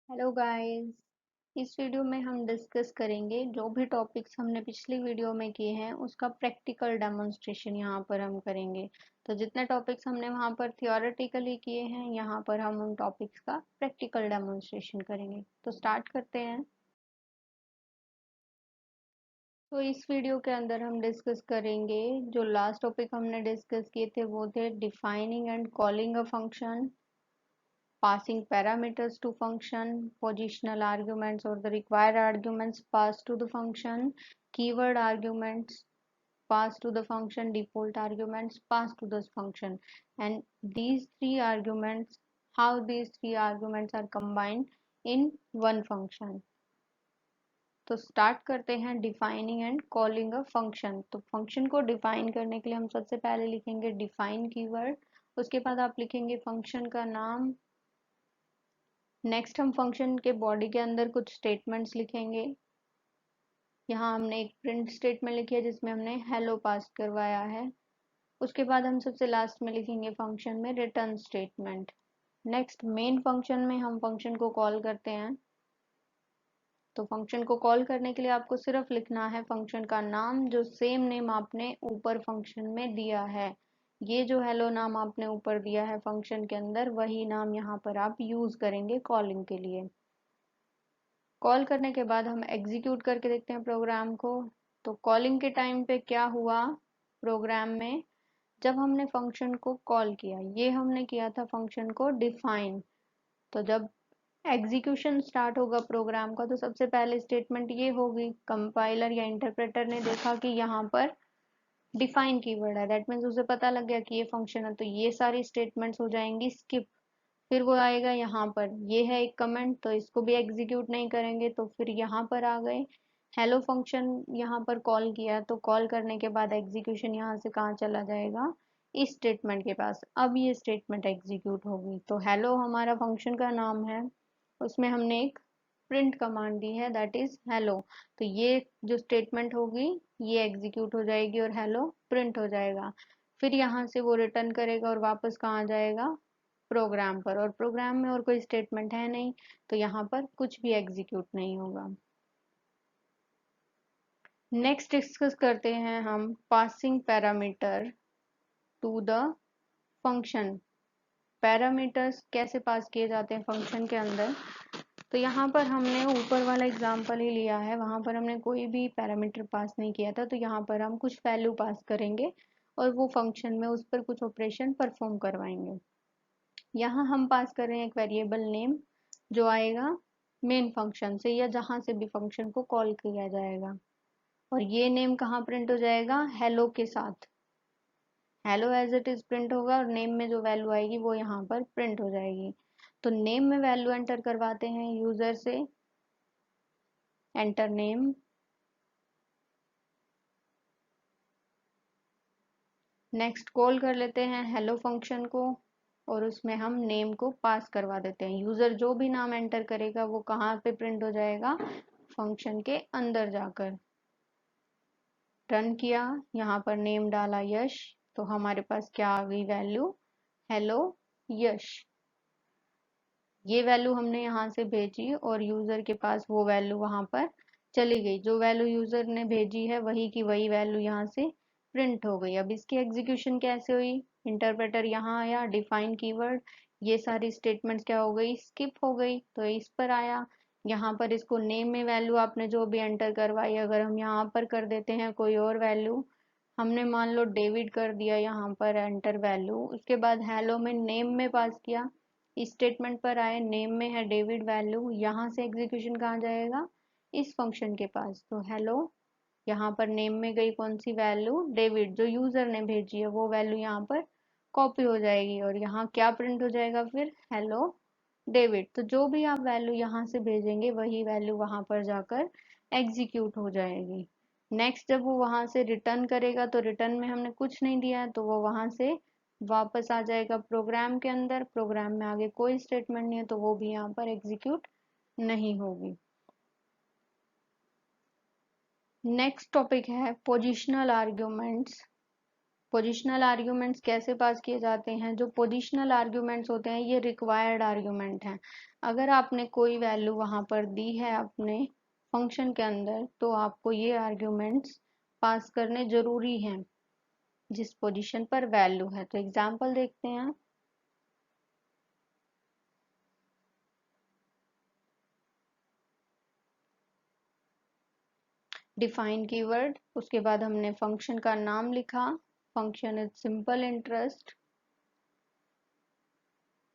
Hello guys. इस video में हम डिस्कस करेंगे जो भी टॉपिक्स हमने पिछली वीडियो में किए हैं उसका प्रैक्टिकल डेमोन्स्ट्रेशन यहाँ पर हम करेंगे। तो जितने टॉपिक्स हमने वहाँ पर थियोरेटिकली किए हैं यहाँ पर हम उन टॉपिक्स का प्रैक्टिकल डेमोन्स्ट्रेशन करेंगे। तो स्टार्ट करते हैं। तो इस वीडियो के अंदर हम डिस्कस करेंगे जो लास्ट टॉपिक हमने डिस्कस किए थे वो थे defining and calling a function, passing parameters to function, positional arguments or the required arguments passed to the function, keyword arguments passed to the function, default arguments passed to the function, and these three arguments, how these three arguments are combined in one function. तो start करते हैं defining and calling a function. तो function को define करने के लिए हम सबसे पहले लिखेंगे डिफाइन कीवर्ड, उसके बाद आप लिखेंगे फंक्शन का नाम। नेक्स्ट हम फंक्शन के बॉडी के अंदर कुछ स्टेटमेंट्स लिखेंगे। यहाँ हमने एक प्रिंट स्टेटमेंट लिखी है जिसमें हमने हेलो पास करवाया है। उसके बाद हम सबसे लास्ट में लिखेंगे फंक्शन में return statement. Next main function में हम फंक्शन को कॉल करते हैं। तो फंक्शन को कॉल करने के लिए आपको सिर्फ लिखना है फंक्शन का नाम जो सेम नेम आपने ऊपर फंक्शन में दिया है। ये जो हेलो नाम आपने ऊपर दिया है फंक्शन के अंदर वही नाम यहाँ पर आप यूज करेंगे कॉलिंग के लिए। कॉल करने के बाद हम एग्जीक्यूट करके देखते हैं प्रोग्राम को। तो कॉलिंग के टाइम पे क्या हुआ प्रोग्राम में, जब हमने फंक्शन को कॉल किया ये हमने किया था फंक्शन को डिफाइन। तो जब एग्जीक्यूशन स्टार्ट होगा प्रोग्राम का तो सबसे पहले स्टेटमेंट ये होगी, कंपाइलर या इंटरप्रेटर ने देखा कि यहाँ पर डिफाइन कीवर्ड है, दैट मीन्स उसे पता लग गया कि ये फंक्शन है, तो ये सारी स्टेटमेंट्स हो जाएंगी स्किप। फिर वो आएगा यहाँ पर, ये है एक कमेंट तो इसको भी एग्जीक्यूट नहीं करेंगे, तो फिर यहाँ पर आ गए हेलो फंक्शन यहाँ पर कॉल किया, तो कॉल करने के बाद एग्जीक्यूशन यहाँ से कहाँ चला जाएगा, इस स्टेटमेंट के पास। अब ये स्टेटमेंट एग्जीक्यूट होगी। तो हेलो हमारा फंक्शन का नाम है, उसमें हमने एक प्रिंट कमांड दी है दैट इज हेलो। तो ये जो स्टेटमेंट होगी ये एग्जीक्यूट हो जाएगी और हेलो प्रिंट हो जाएगा। फिर यहाँ से वो रिटर्न करेगा और वापस कहाँ जाएगा, प्रोग्राम पर, और प्रोग्राम में और कोई स्टेटमेंट है नहीं तो यहाँ पर कुछ भी एग्जीक्यूट नहीं होगा। नेक्स्ट डिस्कस करते हैं हम passing parameter to the function. Parameters कैसे पास किए जाते हैं फंक्शन के अंदर। तो यहाँ पर हमने ऊपर वाला एग्जांपल ही लिया है, वहां पर हमने कोई भी पैरामीटर पास नहीं किया था, तो यहाँ पर हम कुछ वैल्यू पास करेंगे और वो फंक्शन में उस पर कुछ ऑपरेशन परफॉर्म करवाएंगे। यहाँ हम पास कर रहे हैं एक वेरिएबल नेम जो आएगा मेन फंक्शन से या जहां से भी फंक्शन को कॉल किया जाएगा, और ये नेम कहाँ प्रिंट हो जाएगा, हेलो के साथ। Hello as it is print होगा और नेम में जो वैल्यू आएगी वो यहाँ पर प्रिंट हो जाएगी। तो नेम में वैल्यू एंटर करवाते हैं यूजर से, एंटर नेम। नेक्स्ट कॉल कर लेते हैं हेलो फंक्शन को और उसमें हम नेम को पास करवा देते हैं। यूजर जो भी नाम एंटर करेगा वो कहाँ पे प्रिंट हो जाएगा, फंक्शन के अंदर जाकर। रन किया, यहाँ पर नेम डाला यश, तो हमारे पास क्या आ गई वैल्यू, हेलो यश। ये वैल्यू हमने यहाँ से भेजी और यूजर के पास वो वैल्यू वहां पर चली गई। जो वैल्यू यूजर ने भेजी है वही की वही वैल्यू यहाँ से प्रिंट हो गई। अब इसकी एग्जीक्यूशन कैसे हुई, इंटरप्रेटर यहाँ आया, डिफाइन कीवर्ड, ये सारी स्टेटमेंट्स क्या हो गई, स्किप हो गई, तो इस पर आया। यहाँ पर इसको नेम में वैल्यू आपने जो भी एंटर करवाई अगर हम यहाँ पर कर देते हैं कोई और वैल्यू, हमने मान लो डेविड कर दिया यहाँ पर एंटर वैल्यू, उसके बाद हेलो में नेम में पास किया, इस स्टेटमेंट पर आए, नेम में है डेविड वैल्यू, यहाँ से एग्जीक्यूशन कहाँ जाएगा, इस फंक्शन के पास। तो हेलो, यहाँ पर नेम में गई कौन सी वैल्यू, डेविड, जो यूजर ने भेजी है वो वैल्यू यहाँ पर कॉपी हो जाएगी और यहाँ क्या प्रिंट हो जाएगा फिर, हेलो डेविड। तो जो भी आप वैल्यू यहाँ से भेजेंगे वही वैल्यू वहां पर जाकर एग्जीक्यूट हो जाएगी। नेक्स्ट जब वो वहां से रिटर्न करेगा तो रिटर्न में हमने कुछ नहीं दिया है तो वो वहां से वापस आ जाएगा प्रोग्राम के अंदर। प्रोग्राम में आगे कोई स्टेटमेंट नहीं है तो वो भी यहाँ पर एग्जीक्यूट नहीं होगी। नेक्स्ट टॉपिक है पोजिशनल आर्ग्यूमेंट्स। पोजिशनल आर्ग्यूमेंट्स कैसे पास किए जाते हैं? जो पोजिशनल आर्ग्यूमेंट्स होते हैं ये रिक्वायर्ड आर्ग्यूमेंट हैं। अगर आपने कोई वैल्यू वहां पर दी है अपने फंक्शन के अंदर तो आपको ये आर्ग्यूमेंट्स पास करने जरूरी हैं जिस पोजीशन पर वैल्यू है। तो एग्जांपल देखते हैं। डिफाइन कीवर्ड, उसके बाद हमने फंक्शन का नाम लिखा, फंक्शन इज सिंपल इंटरेस्ट।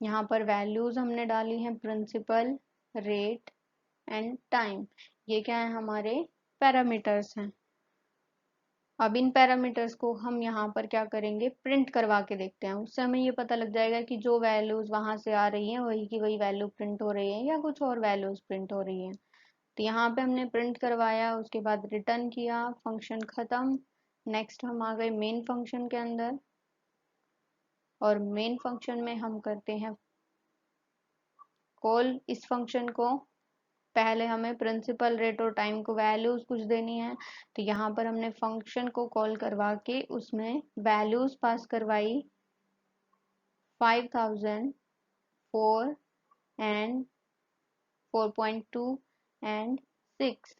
यहाँ पर वैल्यूज हमने डाली हैं प्रिंसिपल, रेट एंड टाइम। ये क्या है? हमारे पैरामीटर्स हैं। अब इन पैरामीटर्स को हम यहाँ पर क्या करेंगे? प्रिंट करवा के देखते हैं। उससे हमें ये पता लग जाएगा कि जो वैल्यूज वहां से आ रही हैं वही की वही वैल्यू प्रिंट हो रही है या कुछ और वैल्यूज प्रिंट हो रही है। तो यहाँ पे हमने प्रिंट करवाया, उसके बाद रिटर्न किया, फंक्शन खत्म। नेक्स्ट हम आ गए मेन फंक्शन के अंदर, और मेन फंक्शन में हम करते हैं कॉल इस फंक्शन को। पहले हमें प्रिंसिपल, रेट और टाइम को वैल्यूज कुछ देनी है। तो यहाँ पर हमने फंक्शन को कॉल करवा के उसमें वैल्यूज पास करवाई 5000, 4 एंड 4.2 एंड 6।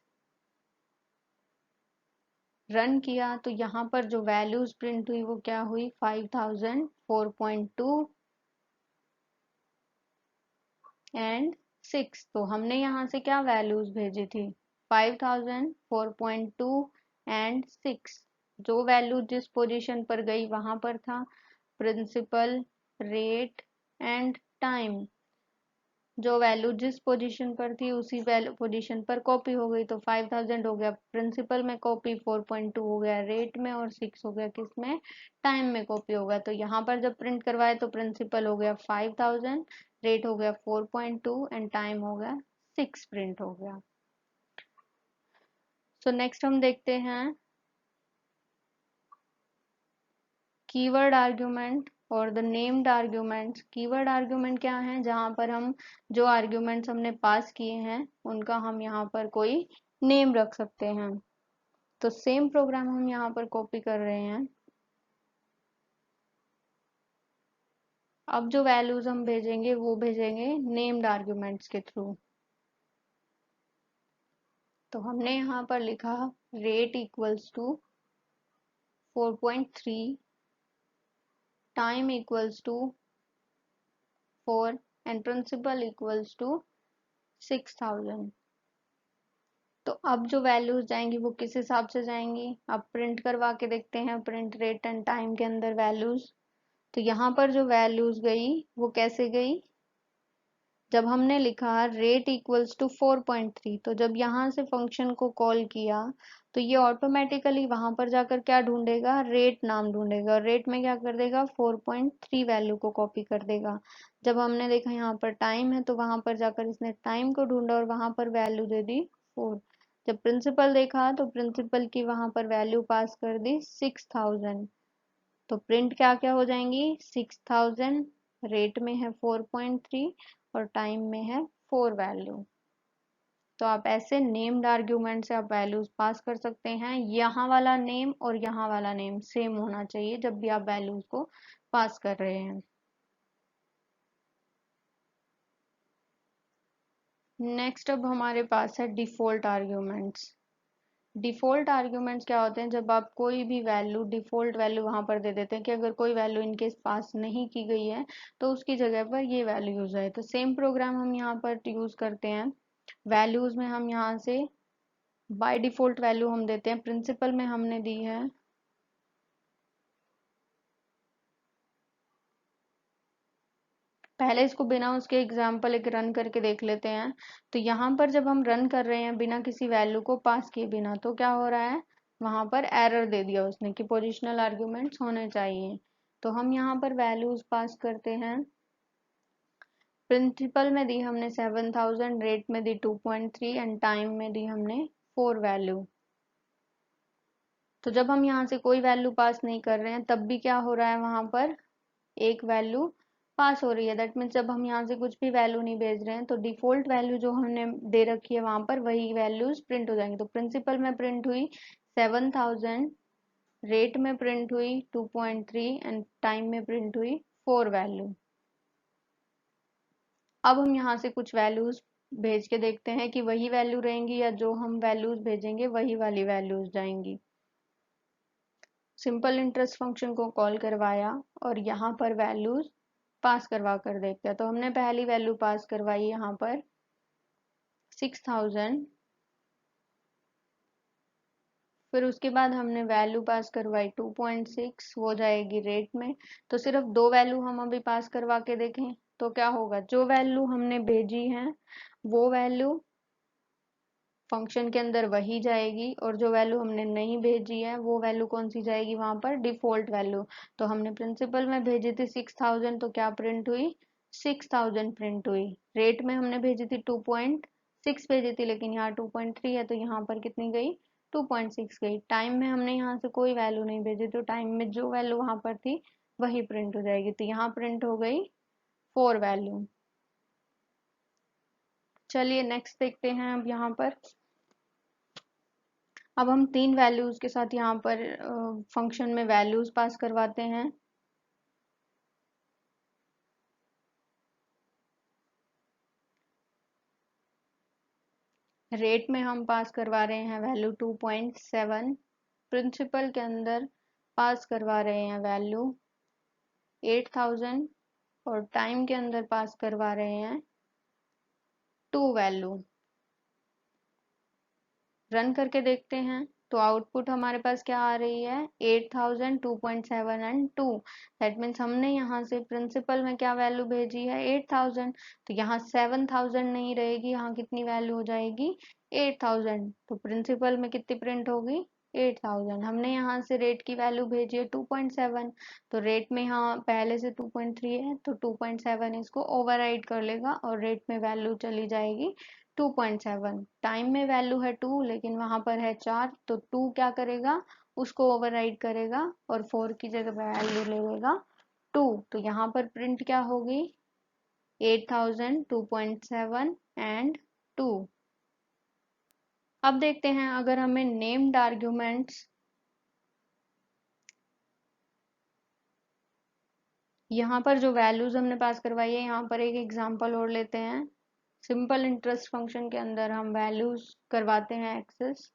रन किया तो यहाँ पर जो वैल्यूज प्रिंट हुई वो क्या हुई? 5000, 4.2 एंड 6। तो हमने यहाँ से क्या वैल्यूज भेजी थी? 5000, 4.2 एंड 6। जो वैल्यू जिस पोजीशन पर गई वहां पर था प्रिंसिपल, रेट एंड टाइम। जो वैल्यू जिस पोजीशन पर थी उसी वैल्यू पोजीशन पर कॉपी हो गई। तो 5000 हो गया प्रिंसिपल में कॉपी, 4.2 हो गया रेट में, और 6 हो गया किसमें? टाइम में कॉपी हो गया। तो यहाँ पर जब प्रिंट करवाए तो प्रिंसिपल हो गया 5000, रेट हो गया 4.2 एंड टाइम हो गया 6 प्रिंट हो गया। सो नेक्स्ट हम देखते हैं कीवर्ड आर्ग्यूमेंट और the named arguments. Keyword argument क्या है? जहां पर हम जो आर्ग्यूमेंट्स हमने पास किए हैं उनका हम यहाँ पर कोई नेम रख सकते हैं। तो सेम प्रोग्राम हम यहाँ पर कॉपी कर रहे हैं। अब जो वैल्यूज हम भेजेंगे वो भेजेंगे नेम्ड आर्ग्यूमेंट्स के थ्रू। तो हमने यहाँ पर लिखा rate equals to 4.3, time equals to 4 and principal equals to 6000। तो अब जो वैल्यूज जाएंगी वो किस हिसाब से जाएंगी? अब प्रिंट करवा के देखते हैं प्रिंट रेट एंड टाइम के अंदर वैल्यूज। तो यहाँ पर जो वैल्यूज गई वो कैसे गई? जब हमने लिखा रेट इक्वल्स टू 4.3, तो जब यहाँ से फंक्शन को कॉल किया तो ये ऑटोमेटिकली वहां पर जाकर क्या ढूंढेगा? रेट नाम ढूंढेगा, और रेट में क्या कर देगा? 4.3 वैल्यू को कॉपी कर देगा। जब हमने देखा यहाँ पर टाइम है तो वहां पर जाकर इसने टाइम को ढूंढा और वहां पर वैल्यू दे दी 4। जब प्रिंसिपल देखा तो प्रिंसिपल की वहां पर वैल्यू पास कर दी 6000। तो प्रिंट क्या क्या हो जाएंगी? 6000, रेट में है 4.3 और टाइम में है 4 वैल्यू। तो आप ऐसे नेम्ड आर्ग्यूमेंट से आप वैल्यूज पास कर सकते हैं। यहाँ वाला नेम और यहाँ वाला नेम सेम होना चाहिए जब भी आप वैल्यूज को पास कर रहे हैं। नेक्स्ट अब हमारे पास है डिफॉल्ट आर्ग्यूमेंट्स। डिफॉल्ट आर्ग्यूमेंट्स क्या होते हैं? जब आप कोई भी वैल्यू डिफॉल्ट वैल्यू वहां पर दे देते हैं कि अगर कोई वैल्यू इनके पास नहीं की गई है तो उसकी जगह पर ये वैल्यू यूज है। तो सेम प्रोग्राम हम यहाँ पर यूज करते हैं। वैल्यूज में हम यहाँ से बाय डिफॉल्ट वैल्यू हम देते हैं। प्रिंसिपल में हमने दी है पहले इसको बिना उसके एग्जाम्पल एक रन करके देख लेते हैं। तो यहाँ पर जब हम रन कर रहे हैं बिना किसी वैल्यू को पास किए बिना, तो क्या हो रहा है? वहां पर एरर दे दिया उसने कि पोजिशनल आर्ग्यूमेंट्स होने चाहिए। तो हम यहाँ पर वैल्यूज पास करते हैं। प्रिंसिपल में दी हमने 7000, रेट में दी 2.3 एंड टाइम में दी हमने 4 वैल्यू। तो जब हम यहाँ से कोई वैल्यू पास नहीं कर रहे हैं तब भी क्या हो रहा है? वहां पर एक वैल्यू पास हो रही है। दैट मीन्स जब हम यहाँ से कुछ भी वैल्यू नहीं भेज रहे हैं तो डिफॉल्ट वैल्यू जो हमने दे रखी है वहां पर वही वैल्यूज प्रिंट हो जाएंगी। तो प्रिंसिपल में प्रिंट हुई 7000, रेट में प्रिंट हुई 2.3 एंड टाइम में प्रिंट हुई 4 वैल्यू। अब हम यहाँ से कुछ वैल्यूज भेज के देखते हैं कि वही वैल्यू रहेंगी या जो हम वैल्यूज भेजेंगे वही वाली वैल्यूज जाएंगी। सिंपल इंटरेस्ट फंक्शन को कॉल करवाया और यहाँ पर वैल्यूज पास करवा कर देखते हैं। तो हमने पहली वैल्यू पास करवाई यहाँ पर 6000, फिर उसके बाद हमने वैल्यू पास करवाई 2.6, वो जाएगी रेट में। तो सिर्फ दो वैल्यू हम अभी पास करवा के देखें तो क्या होगा, जो वैल्यू हमने भेजी है वो वैल्यू फंक्शन के अंदर वही जाएगी और जो वैल्यू हमने नहीं भेजी है वो वैल्यू कौन सी जाएगी वहां पर, डिफॉल्ट वैल्यू। तो हमने प्रिंसिपल में भेजी थी 6000, तो क्या प्रिंट हुई, 6000 प्रिंट हुई। रेट में हमने भेजी थी 2.6 भेजी थी, लेकिन यहाँ 2.3 है तो यहाँ पर कितनी गई, 2.6 गई। टाइम में हमने यहाँ से कोई वैल्यू नहीं भेजी, तो टाइम में जो वैल्यू वहां पर थी वही प्रिंट हो जाएगी। तो यहाँ प्रिंट हो गई 4 वैल्यू। चलिए नेक्स्ट देखते हैं। अब यहाँ पर अब हम 3 वैल्यूज के साथ यहाँ पर फंक्शन में वैल्यूज पास करवाते हैं। रेट में हम पास करवा रहे हैं वैल्यू 2.7, प्रिंसिपल के अंदर पास करवा रहे हैं वैल्यू 8000 और टाइम के अंदर पास करवा रहे हैं 2 वैल्यू। रन करके देखते हैं तो आउटपुट हमारे पास क्या आ रही है, 8000, 2.7 एंड 2। दैट मीन्स हमने यहाँ से प्रिंसिपल में क्या वैल्यू भेजी है, 8000। तो यहाँ 7000 नहीं रहेगी, यहाँ कितनी वैल्यू हो जाएगी, 8000। तो प्रिंसिपल में कितनी प्रिंट होगी, 8000। हमने यहाँ से रेट की वैल्यू भेजी है 2.7, तो रेट में यहाँ पहले से 2.3 है तो 2.7 इसको ओवरराइड कर लेगा और रेट में वैल्यू चली जाएगी 2.7। टाइम में वैल्यू है 2 लेकिन वहां पर है 4, तो 2 क्या करेगा, उसको ओवरराइड करेगा और 4 की जगह वैल्यू ले लेगा 2। तो यहाँ पर प्रिंट क्या होगी, 8000, 2.7 एंड 2। अब देखते हैं अगर हमें नेम्ड आर्ग्यूमेंट्स, यहाँ पर जो वैल्यूज हमने पास करवाई है, यहाँ पर एक एग्जांपल और लेते हैं। सिंपल इंटरेस्ट फंक्शन के अंदर हम वैल्यूज करवाते हैं access.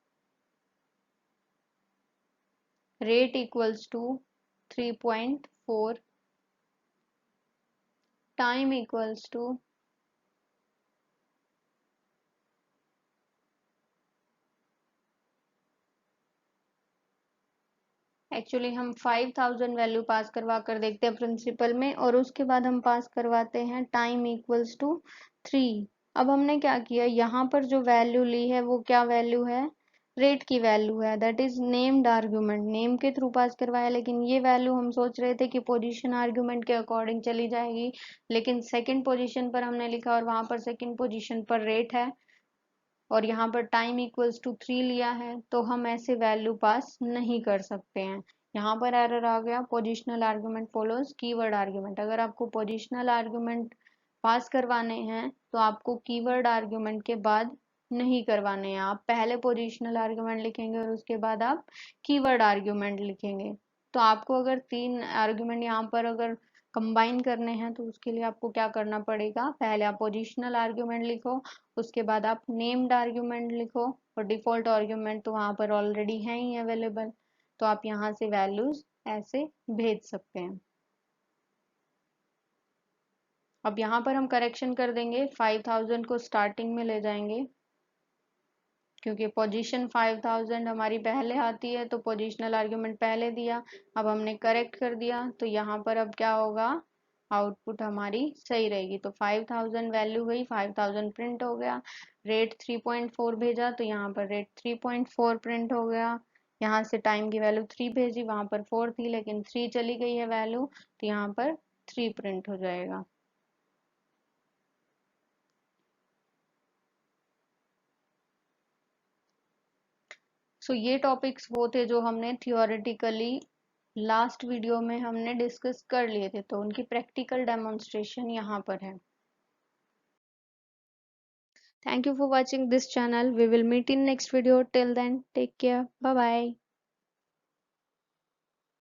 Rate equals to 3.4, time equals to actually हम 5000 वैल्यू पास करवा कर देखते हैं प्रिंसिपल में, और उसके बाद हम पास करवाते हैं टाइम इक्वल्स टू 3। अब हमने क्या किया, यहाँ पर जो वैल्यू ली है वो क्या वैल्यू है, रेट की वैल्यू है, that is named argument, name के थ्रू पास करवाया। लेकिन ये वैल्यू हम सोच रहे थे कि पोजीशन आर्ग्यूमेंट के अकॉर्डिंग चली जाएगी, लेकिन सेकंड पोजीशन पर हमने लिखा और वहां पर सेकंड पोजीशन पर रेट है और यहाँ पर टाइम इक्वल्स टू 3 लिया है, तो हम ऐसे वैल्यू पास नहीं कर सकते हैं। यहाँ पर एरर आ गया, positional argument follows keyword argument. अगर आपको पोजिशनल आर्ग्यूमेंट पास करवाने हैं तो आपको कीवर्ड आर्ग्यूमेंट के बाद नहीं करवाने हैं। आप पहले पोजिशनल आर्ग्यूमेंट लिखेंगे और उसके बाद आप कीवर्ड आर्ग्यूमेंट लिखेंगे। तो आपको अगर 3 आर्ग्यूमेंट यहाँ पर अगर कंबाइन करने हैं तो उसके लिए आपको क्या करना पड़ेगा, पहले आप पोजिशनल आर्ग्यूमेंट लिखो, उसके बाद आप नेम्ड आर्ग्यूमेंट लिखो, और डिफॉल्ट आर्ग्यूमेंट तो वहां पर ऑलरेडी है ही अवेलेबल, तो आप यहाँ से वैल्यूज ऐसे भेज सकते हैं। अब यहाँ पर हम करेक्शन कर देंगे, 5000 को स्टार्टिंग में ले जाएंगे क्योंकि पोजीशन 5000 हमारी पहले आती है, तो पोजिशनल आर्ग्यूमेंट पहले दिया। अब हमने करेक्ट कर दिया तो यहाँ पर अब क्या होगा, आउटपुट हमारी सही रहेगी। तो 5000 वैल्यू गई, 5000 प्रिंट हो गया। रेट 3.4 भेजा तो यहाँ पर रेट 3.4 प्रिंट हो गया। यहाँ से टाइम की वैल्यू 3 भेजी, वहां पर 4 थी लेकिन 3 चली गई है वैल्यू, तो यहाँ पर 3 प्रिंट हो जाएगा। सो ये टॉपिक्स वो थे जो हमने थियोरेटिकली लास्ट वीडियो में हमने डिस्कस कर लिए थे, तो उनकी प्रैक्टिकल डेमोन्स्ट्रेशन यहाँ पर है। Thank you for watching this channel, we will meet in next video, till then take care, bye bye.